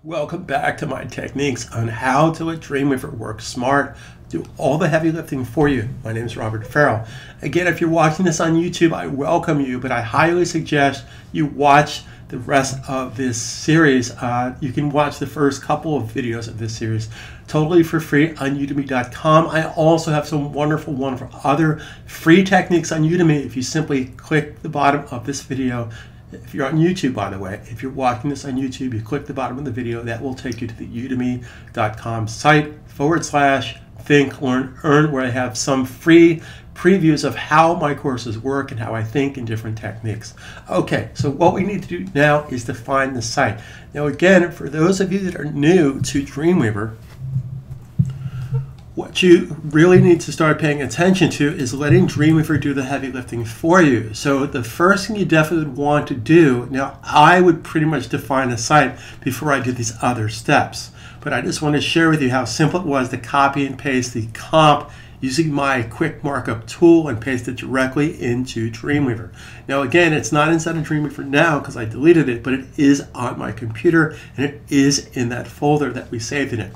Welcome back to my techniques on how to let Dreamweaver work smart, do all the heavy lifting for you. My name is Robert Farrell. Again, if you're watching this on YouTube, I welcome you, but I highly suggest you watch the rest of this series. You can watch the first couple of videos of this series totally for free on udemy.com. I also have some wonderful other free techniques on Udemy. If you simply click the bottom of this video, if you're on YouTube, by the way, if you're watching this on YouTube, you click the bottom of the video, that will take you to the udemy.com site /think, learn, earn, where I have some free previews of how my courses work and how I think in different techniques. Okay, so what we need to do now is to find the site. Now again, for those of you that are new to Dreamweaver, what you really need to start paying attention to is letting Dreamweaver do the heavy lifting for you. So the first thing you definitely would want to do, now I would pretty much define a site before I do these other steps, but I just want to share with you how simple it was to copy and paste the comp using my quick markup tool and paste it directly into Dreamweaver. Now again, it's not inside of Dreamweaver now because I deleted it, but it is on my computer and it is in that folder that we saved in it.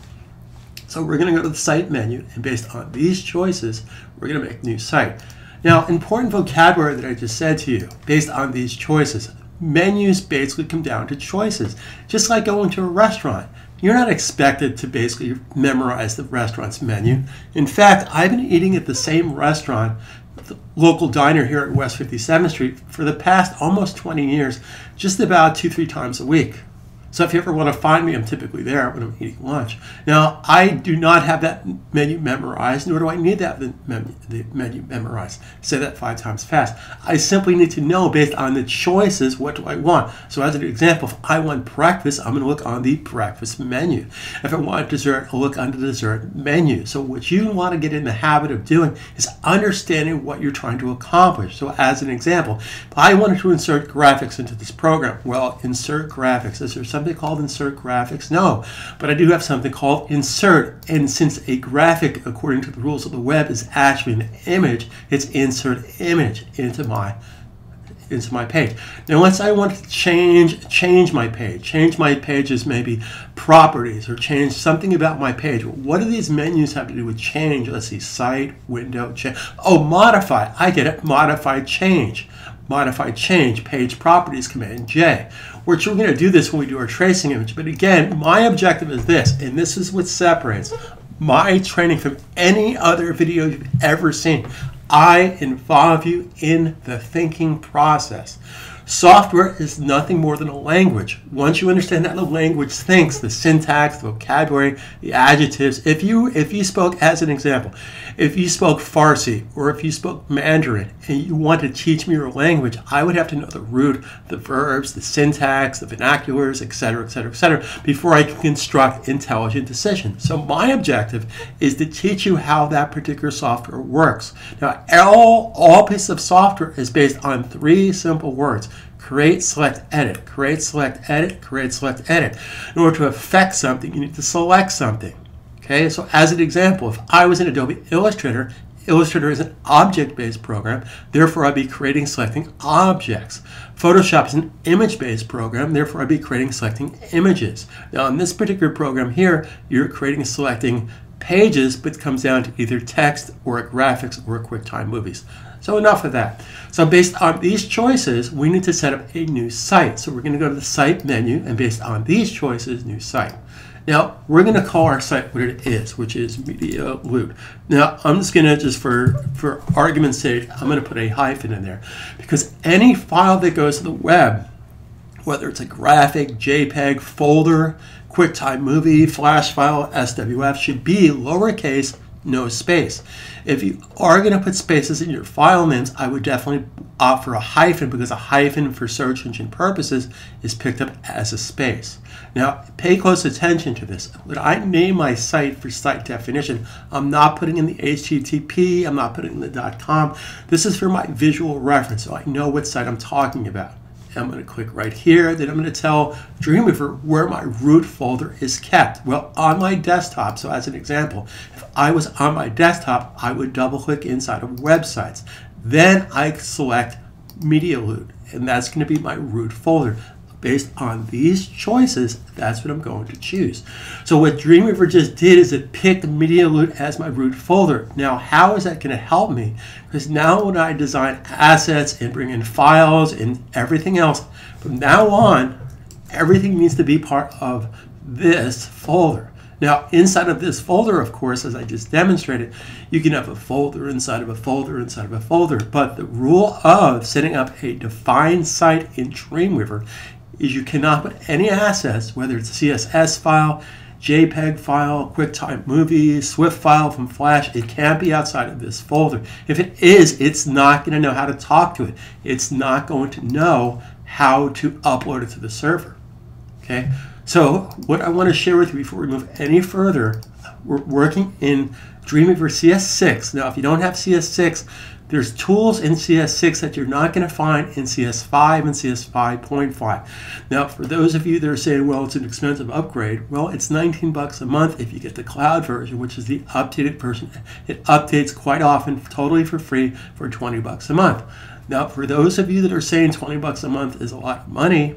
So we're going to go to the site menu, and based on these choices, we're going to make a new site. Now, important vocabulary that I just said to you, based on these choices. Menus basically come down to choices. Just like going to a restaurant, you're not expected to basically memorize the restaurant's menu. In fact, I've been eating at the same restaurant, the local diner here at West 57th Street, for the past almost 20 years, just about 2-3 times a week. So if you ever want to find me, I'm typically there when I'm eating lunch. Now, I do not have that menu memorized, nor do I need that menu memorized. Say that 5 times fast. I simply need to know, based on the choices, what do I want. So as an example, if I want breakfast, I'm going to look on the breakfast menu. If I want dessert, I'll look on the dessert menu. So what you want to get in the habit of doing is understanding what you're trying to accomplish. So as an example, if I wanted to insert graphics into this program, well, insert graphics. Is there something called insert graphics? No, but I do have something called insert, and since a graphic, according to the rules of the web, is actually an image, it's insert image into my page. Now let's say I want to change my page. Change my page's maybe properties, or change something about my page. What do these menus have to do with change? Let's see, site, window, change. Oh, modify. I get it. Modify, change. Modify, change, page properties, Command J. We're going to do this when we do our tracing image. But again, my objective is this, and this is what separates my training from any other video you've ever seen. I involve you in the thinking process. Software is nothing more than a language. Once you understand how the language thinks, the syntax, the vocabulary, the adjectives, if you spoke, as an example, if you spoke Farsi or if you spoke Mandarin and you want to teach me your language, I would have to know the root, the verbs, the syntax, the vernaculars, etc., etc., etc., before I can construct intelligent decisions. So my objective is to teach you how that particular software works. Now, all pieces of software is based on 3 simple words: create, select, edit. Create, select, edit. Create, select, edit. In order to affect something, you need to select something. Okay, so as an example, if I was in Adobe Illustrator, Illustrator is an object-based program, therefore I'd be creating, selecting objects. Photoshop is an image-based program, therefore I'd be creating, selecting images. Now in this particular program here, you're creating and selecting pages, but it comes down to either text or graphics or QuickTime movies. So enough of that. So based on these choices, we need to set up a new site. So we're going to go to the site menu, and based on these choices, new site. Now, we're going to call our site what it is, which is Media Loot. Now, I'm just going to, just for argument's sake, I'm going to put a hyphen in there, because any file that goes to the web, whether it's a graphic, JPEG, folder, QuickTime movie, flash file, SWF, should be lowercase, no space. If you are going to put spaces in your file names, I would definitely opt for a hyphen, because a hyphen for search engine purposes is picked up as a space. Now, pay close attention to this. When I name my site for site definition, I'm not putting in the HTTP, I'm not putting in the .com. This is for my visual reference, so I know what site I'm talking about. I'm going to click right here. Then I'm going to tell Dreamweaver where my root folder is kept. Well, on my desktop. So as an example, if I was on my desktop, I would double click inside of websites. Then I select Media Loot, and that's going to be my root folder. based on these choices, that's what I'm going to choose. So what Dreamweaver just did is it picked Media Loot as my root folder. Now, how is that going to help me? Because now when I design assets and bring in files and everything else, from now on, everything needs to be part of this folder. Now, inside of this folder, of course, as I just demonstrated, you can have a folder inside of a folder inside of a folder. But the rule of setting up a defined site in Dreamweaver is you cannot put any assets, whether it's a CSS file, JPEG file, QuickTime movie, Swift file from Flash, it can't be outside of this folder. If it is, it's not going to know how to talk to it. It's not going to know how to upload it to the server. Okay? So what I want to share with you before we move any further, we're working in Dreamweaver CS6. Now, if you don't have CS6, there's tools in CS6 that you're not going to find in CS5 and CS5.5. Now, for those of you that are saying, well, it's an expensive upgrade, well, it's $19 a month if you get the cloud version, which is the updated version. It updates quite often, totally for free, for $20 a month. Now, for those of you that are saying $20 a month is a lot of money,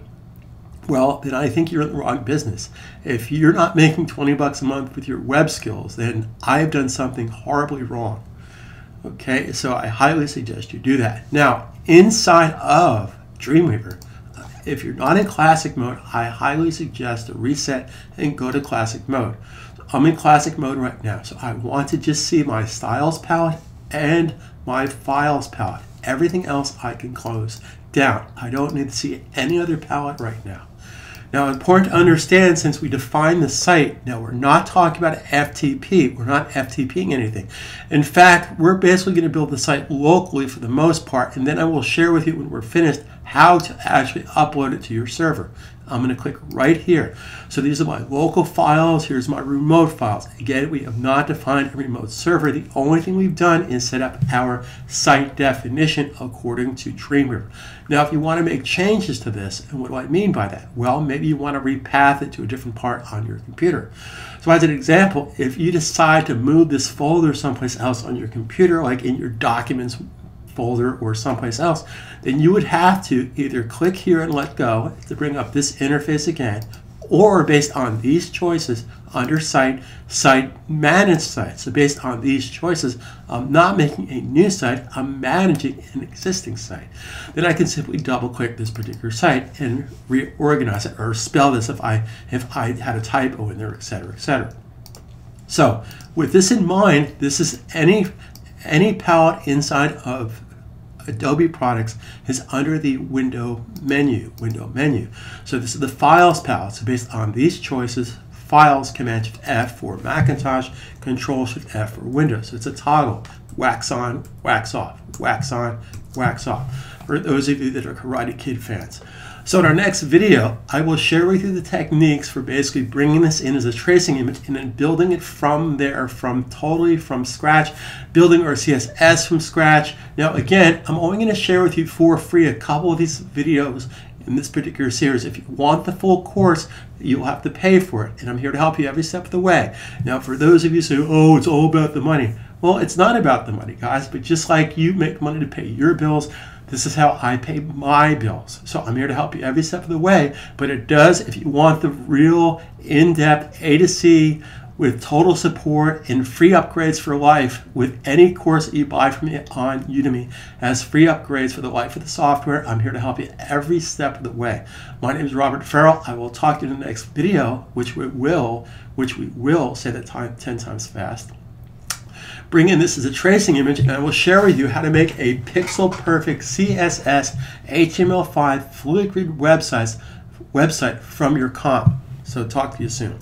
well, then I think you're in the wrong business. If you're not making $20 a month with your web skills, then I've done something horribly wrong. Okay, so I highly suggest you do that. Now, inside of Dreamweaver, if you're not in classic mode, I highly suggest to reset and go to classic mode. So I'm in classic mode right now, so I want to just see my styles palette and my files palette. Everything else I can close down. I don't need to see any other palette right now. Now, important to understand, since we define the site, now we're not talking about FTP. We're not FTPing anything. In fact, we're basically going to build the site locally for the most part, and then I will share with you when we're finished how to actually upload it to your server. I'm going to click right here. So these are my local files. Here's my remote files. Again, we have not defined a remote server. The only thing we've done is set up our site definition according to Dreamweaver. Now, if you want to make changes to this, and what do I mean by that? Well, maybe you want to repath it to a different part on your computer. So as an example, if you decide to move this folder someplace else on your computer, like in your documents folder or someplace else, then you would have to either click here and let go to bring up this interface again, or based on these choices under site, manage site. So based on these choices, I'm not making a new site, I'm managing an existing site. Then I can simply double click this particular site and reorganize it, or spell this if I had a typo in there, etc., etc. So with this in mind, this is any palette inside of Adobe products is under the window menu. So this is the files palette. So based on these choices, files, Command-Shift-F for Macintosh, Control-Shift-F for Windows. So it's a toggle, wax on, wax off, wax on, wax off, for those of you that are Karate Kid fans. So in our next video, I will share with you the techniques for basically bringing this in as a tracing image and then building it from there, totally from scratch, building our CSS from scratch. Now again, I'm only going to share with you for free a couple of these videos in this particular series. If you want the full course, you'll have to pay for it, and I'm here to help you every step of the way. Now for those of you who say, oh, it's all about the money. Well, it's not about the money, guys, but just like you make money to pay your bills, this is how I pay my bills. So I'm here to help you every step of the way, but it does, if you want the real in-depth A to C with total support and free upgrades for life with any course that you buy from me on Udemy as free upgrades for the life of the software, I'm here to help you every step of the way. My name is Robert Farrell. I will talk to you in the next video, which we will say that 10 times fast. Bring in this as a tracing image, and I will share with you how to make a pixel-perfect CSS HTML5 fluid grid website from your comp. So talk to you soon.